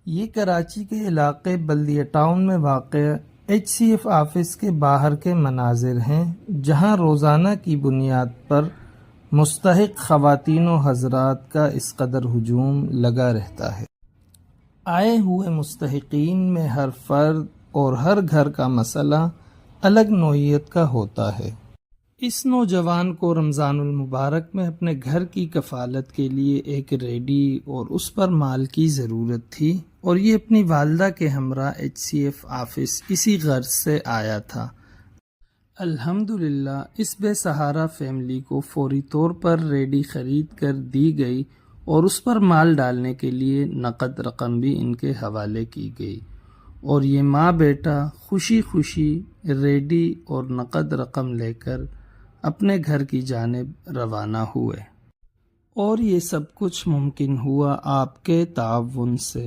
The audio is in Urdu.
یہ کراچی کے علاقے بلدیہ ٹاؤن میں واقع HCF آفس کے باہر کے مناظر ہیں، جہاں روزانہ کی بنیاد پر مستحق خواتین و حضرات کا اس قدر ہجوم لگا رہتا ہے۔ آئے ہوئے مستحقین میں ہر فرد اور ہر گھر کا مسئلہ الگ نوعیت کا ہوتا ہے۔ اس نوجوان کو رمضان المبارک میں اپنے گھر کی کفالت کے لیے ایک ریڈی اور اس پر مال کی ضرورت تھی، اور یہ اپنی والدہ کے ہمراہ HCF آفس اسی غرض سے آیا تھا۔ الحمدللہ اس بے سہارا فیملی کو فوری طور پر ریڈی خرید کر دی گئی اور اس پر مال ڈالنے کے لیے نقد رقم بھی ان کے حوالے کی گئی، اور یہ ماں بیٹا خوشی خوشی ریڈی اور نقد رقم لے کر اپنے گھر کی جانب روانہ ہوئے، اور یہ سب کچھ ممکن ہوا آپ کے تعاون سے۔